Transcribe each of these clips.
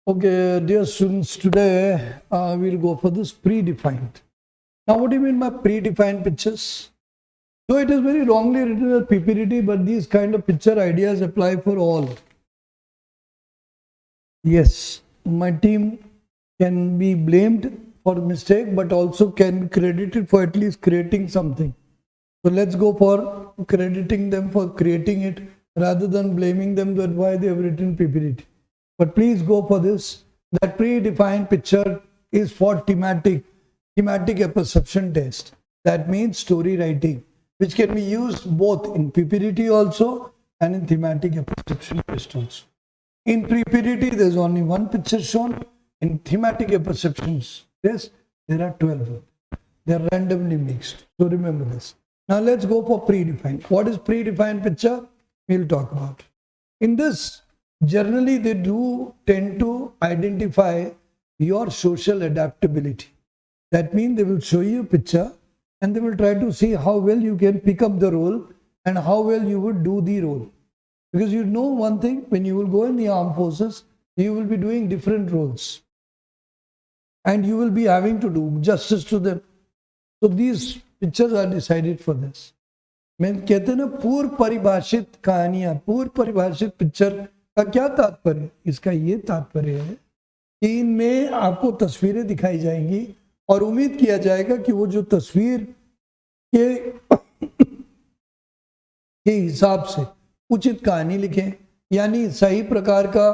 Okay, dear students, today we'll go for this predefined. Now, what do you mean by predefined pictures? So it is very wrongly written as PPDT, but these kind of picture ideas apply for all. Yes, my team can be blamed for mistake, but also can be credited for at least creating something. So let's go for crediting them for creating it rather than blaming them that why they have written PPDT. But please go for this. That predefined picture is for thematic apperception test. That means story writing, which can be used both in PPDT also and in thematic apperception test also. In PPDT, there is only one picture shown. In thematic apperceptions test, there are 12. They are randomly mixed. So remember this. Now let's go for predefined. What is predefined picture? We'll talk about. In this, generally they do tend to identify your social adaptability. That means they will show you a picture and they will try to see how well you can pick up the role and how well you would do the role. Because you know one thing, when you will go in the armed forces, you will be doing different roles and you will be having to do justice to them. So these pictures are decided for this. मैं कहते हैं ना पूर्व परिभाषित कहानियां, पूर्व परिभाषित picture का क्या तात्पर्य? इसका ये तात्पर्य है कि इनमें आपको तस्वीरें दिखाई जाएंगी और उम्मीद किया जाएगा कि वो जो तस्वीर के हिसाब से उचित कहानी लिखें, यानी सही प्रकार का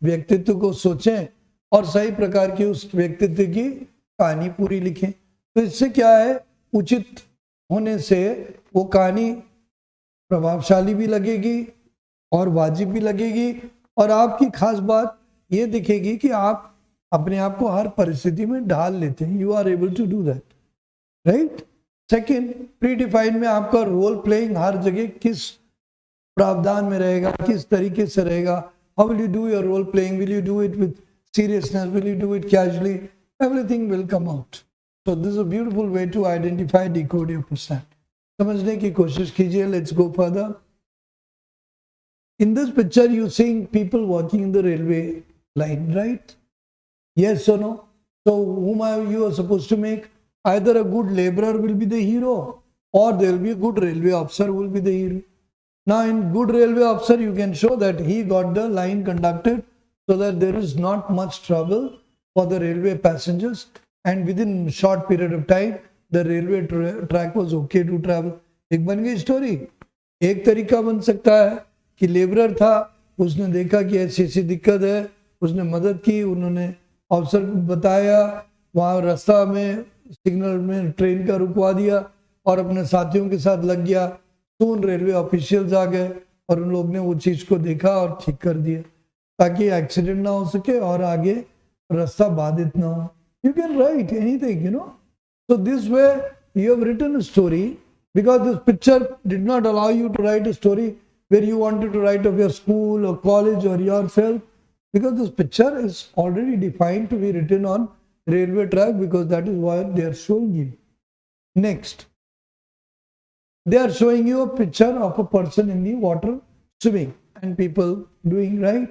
व्यक्तित्व को सोचें और सही प्रकार की उस व्यक्तित्व की कहानी पूरी लिखें. तो इससे क्या है, उचित होने से वो कहानी प्रभावशाली भी लगेगी और वाजिब भी लगेगी और आपकी खास बात ये दिखेगी कि आप अपने आप को हर परिस्थिति में ढाल लेते हैं. You are able to do that, right. Second, predefined में आपका रोल प्लेइंग हर जगह किस प्रावधान में रहेगा, किस तरीके से रहेगा. How will you do your role playing? Will you do it with seriousness? Will you do it casually? Everything will come out. So this is a beautiful way to identify, decode your person. समझने की कोशिश कीजिए. Let's go further. In this picture, you seeing people working in the railway line, right? Yes or no? So whom are you supposed to make? Either a good laborer will be the hero, or there will be a good railway officer who will be the hero. Now, in good railway officer, you can show that he got the line conducted so that there is not much trouble for the railway passengers, and within a short period of time the railway track was okay to travel. एक बन गई story. एक तरीका बन सकता है कि labourer था, उसने देखा कि ऐसी ऐसी दिक्कत है, उसने मदद की, उन्होंने अफसर को बताया, वहाँ रास्ता में सिग्नल में ट्रेन का रुकवा दिया और अपने साथियों के साथ लग गया. सून रेलवे ऑफिशियल्स आ गए और उन लोग ने वो चीज़ को देखा और ठीक कर दिया ताकि एक्सीडेंट ना हो सके और आगे रास्ता बाधित ना हो. You can write anything, you know. So this way you have written a story, because this picture did not allow you to write a story where you wanted to write of your school or college or yourself, because this picture is already defined to be written on railway track, because that is what they are showing you. Next, they are showing you a picture of a person in the water swimming and people doing, right?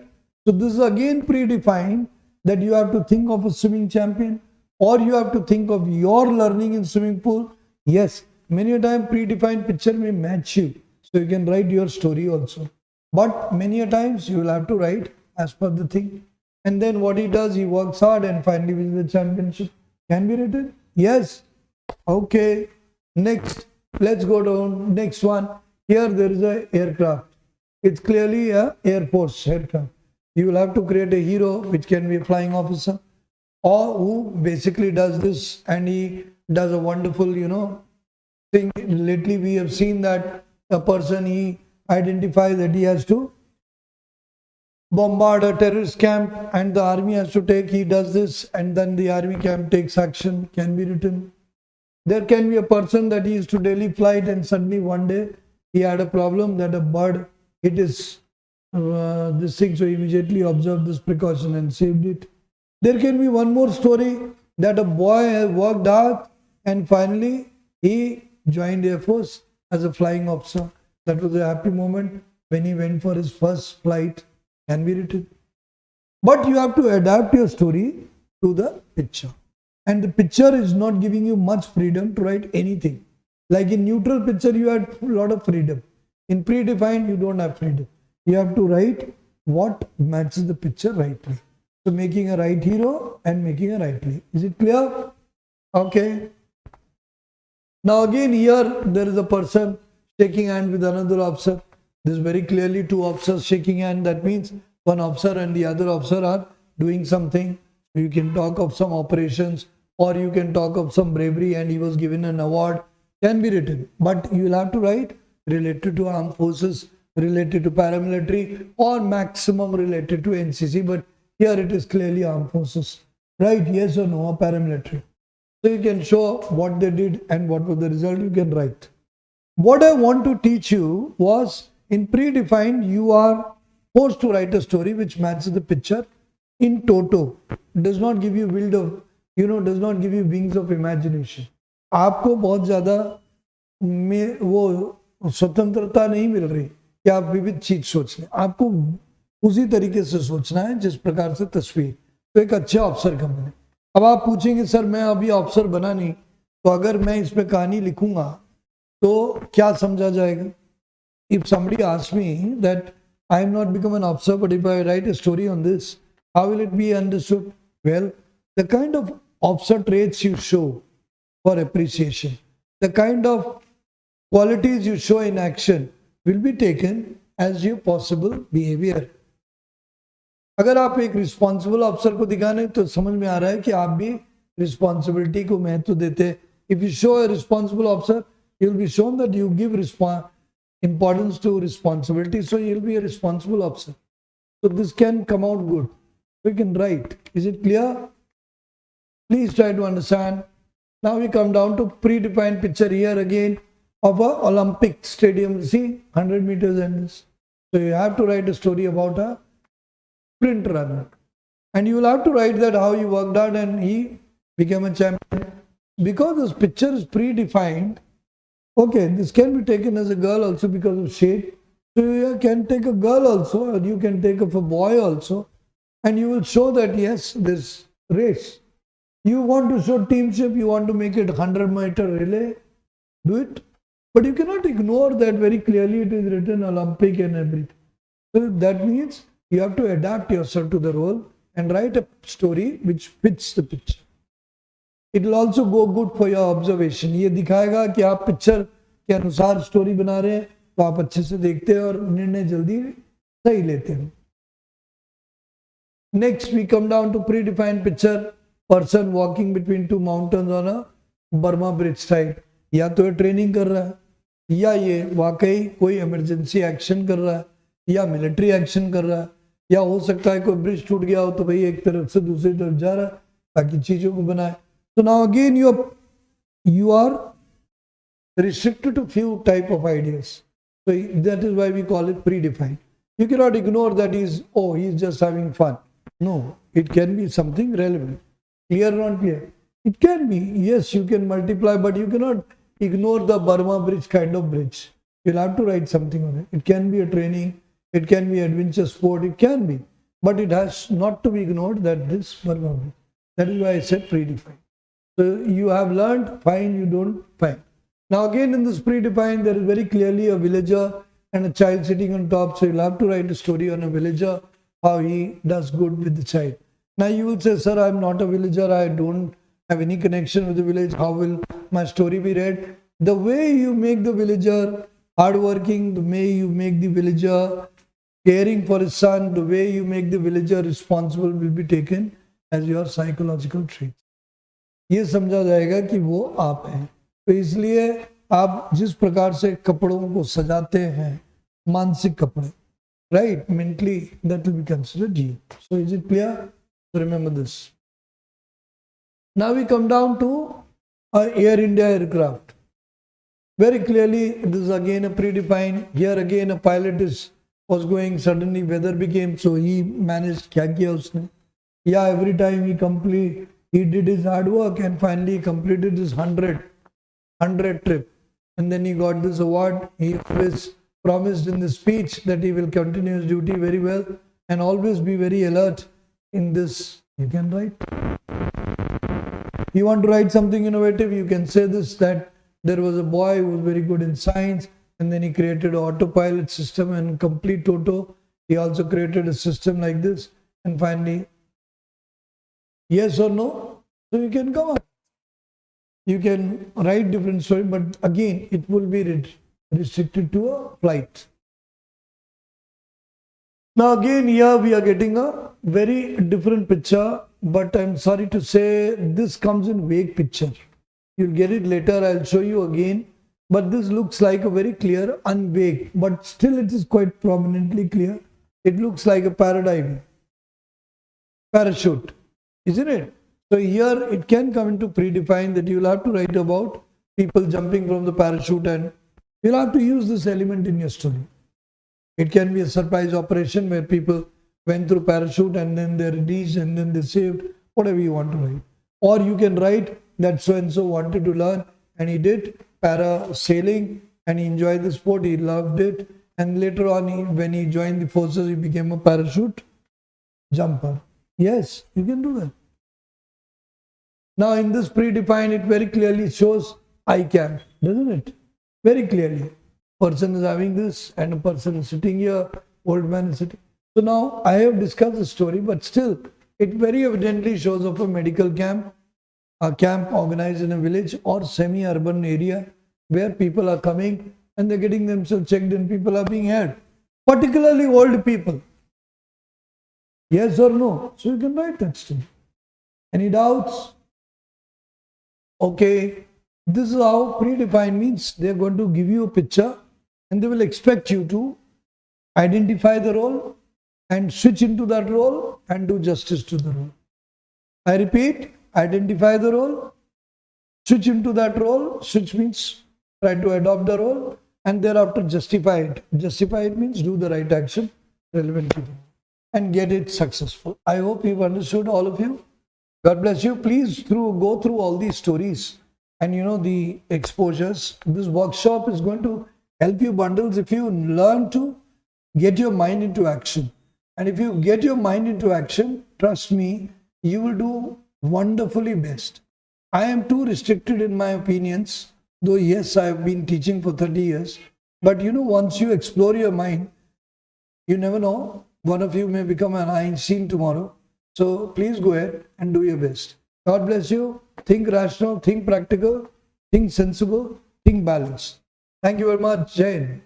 So this is again predefined, that you have to think of a swimming champion or you have to think of your learning in swimming pool. Yes, many a time predefined picture may match you, so you can write your story also. But many a times you will have to write as per the thing. And then what he does, he works hard and finally wins the championship. Can be written? Yes. Okay. Next, let's go down. Next one. Here there is a aircraft. It's clearly a Air Force aircraft. You will have to create a hero, which can be a flying officer, or who basically does this, and he does a wonderful, thing. Lately we have seen that a person, he identifies that he has to bombard a terrorist camp and the army has to take, he does this, and then the army camp takes action. Can be written. There can be a person that he used to daily flight and suddenly one day he had a problem that a bird hit his this thing, so he immediately observed this precaution and saved it. There can be one more story, that a boy has worked hard and finally he joined Air Force as a flying officer. That was a happy moment when he went for his first flight. Can be written. But you have to adapt your story to the picture. And the picture is not giving you much freedom to write anything. Like in neutral picture, you have a lot of freedom. In predefined, you don't have freedom. You have to write what matches the picture rightly. So making a right hero and making a right lead. Is it clear? Okay. Now again here there is a person shaking hand with another officer. This is very clearly two officers shaking hand. That means one officer and the other officer are doing something. You can talk of some operations or you can talk of some bravery and he was given an award. Can be written. But you will have to write related to armed forces, related to paramilitary or maximum related to NCC. But here it is clearly armed forces. Right? Yes or no? Or paramilitary. So you can show what they did and what was the result. You can write. What I want to teach you was in predefined, you are forced to write a story which matches the picture in toto. It does not give you does not give you wings of imagination. आपको बहुत ज़्यादा में वो स्वतंत्रता नहीं मिल रही कि आप विविध चीज सोच लें. आपको उसी तरीके से सोचना है जिस प्रकार से तस्वीर. तो एक अच्छे अफसर का बने. अब आप पूछेंगे सर मैं अभी अफसर बना नहीं, तो अगर मैं इसमें कहानी लिखूंगा तो क्या समझा जाएगा? If somebody asks me that I am not become an officer, but if I write a story on this, how will it be understood? Well, the kind of officer traits you show for appreciation, the kind of qualities you show in action will be taken as your possible behavior. अगर आप एक responsible अफसर को दिखाने तो समझ में आ रहा है कि आप भी रिस्पॉन्सिबिलिटी को महत्व देते हैं. If you show a responsible अफसर, you will be shown that you give importance to responsibility, so you'll be a responsible officer. So this can come out good. We can write. Is it clear? Please try to understand. Now we come down to predefined picture here again of a Olympic stadium. See, 100 meters and this. So you have to write a story about a sprint runner. And you will have to write that how he worked hard and he became a champion. Because this picture is predefined, okay, this can be taken as a girl also because of shade. So you can take a girl also, or you can take of a boy also, and you will show that yes, this race. You want to show teamship, you want to make it 100-meter relay, do it. But you cannot ignore that very clearly it is written Olympic and everything. So that means you have to adapt yourself to the role and write a story which fits the picture. It will also go good for your observation. ये दिखाएगा कि आप picture के अनुसार story बना रहे हैं, तो आप अच्छे से देखते हैं और निर्णय जल्दी सही लेते हैं. Next we come down to predefined picture. Person walking between two mountains on a Burma bridge side. या तो ये ट्रेनिंग कर रहा है, या ये वाकई कोई इमरजेंसी एक्शन कर रहा है, या मिलिट्री एक्शन कर रहा है, या हो सकता है कोई ब्रिज टूट गया हो तो भाई एक तरफ से दूसरी तरफ जा रहा है ताकि चीजों को बनाए. So now again you are restricted to few type of ideas. So that is why we call it predefined. You cannot ignore that he's just having fun. No, it can be something relevant. Clear or not clear? It can be. Yes, you can multiply, but you cannot ignore the Burma bridge kind of bridge. You'll have to write something on it. It can be a training. It can be adventure sport. It can be. But it has not to be ignored that this Burma bridge. That is why I said predefined. So you have learned, fine, you don't, fine. Now again in this predefined, there is very clearly a villager and a child sitting on top. So you'll have to write a story on a villager, how he does good with the child. Now you will say, sir, I'm not a villager. I don't have any connection with the village. How will my story be read? The way you make the villager hardworking, the way you make the villager caring for his son, the way you make the villager responsible will be taken as your psychological traits. ये समझा जाएगा कि वो आप हैं. तो इसलिए आप जिस प्रकार से कपड़ों को सजाते हैं, मानसिक कपड़े, right, mentally, that will be considered you. So is it clear? So remember this. Now we come down to our Air India aircraft. Very clearly, this is again a predefined. Here again a pilot was going, suddenly weather became, so he managed, क्या किया उसने? Yeah, every time he did his hard work and finally completed his 100 trip. And then he got this award. He always promised in the speech that he will continue his duty very well and always be very alert in this you can write. You want to write something innovative, you can say this, that there was a boy who was very good in science, and then he created an autopilot system and complete Toto. He also created a system like this, and finally, yes or no. So you can come up. You can write different story, but again, it will be restricted to a flight. Now again, here we are getting a very different picture, but I'm sorry to say this comes in vague picture. You'll get it later, I'll show you again. But this looks like a very clear, unvague, but still it is quite prominently clear. It looks like a parachute, isn't it? So here it can come into predefined, that you'll have to write about people jumping from the parachute, and you'll have to use this element in your story. It can be a surprise operation where people went through parachute and then they released and then they saved, whatever you want to write. Or you can write that so-and-so wanted to learn and he did parasailing and he enjoyed the sport, he loved it, and later on when he joined the forces, he became a parachute jumper. Yes, you can do that. Now in this predefined, it very clearly shows I can, doesn't it? Very clearly. Person is having this and a person is sitting here, old man is sitting. So now I have discussed the story, but still it very evidently shows of a medical camp, a camp organized in a village or semi-urban area where people are coming and they're getting themselves checked and people are being had, particularly old people. Yes or no? So you can write that still. Any doubts? Okay, this is how predefined means. They're going to give you a picture and they will expect you to identify the role and switch into that role and do justice to the role. I repeat, identify the role, switch into that role, switch means try to adopt the role, and thereafter justify it. Justify it means do the right action relevant to it and get it successful. I hope you've understood, all of you. God bless you. Please go through all these stories and the exposures. This workshop is going to help you bundles if you learn to get your mind into action. And if you get your mind into action, trust me, you will do wonderfully best. I am too restricted in my opinions, though yes, I have been teaching for 30 years. But once you explore your mind, you never know, one of you may become an Einstein tomorrow. So please go ahead and do your best. God bless you. Think rational, think practical, think sensible, think balanced. Thank you very much. Jai Hind.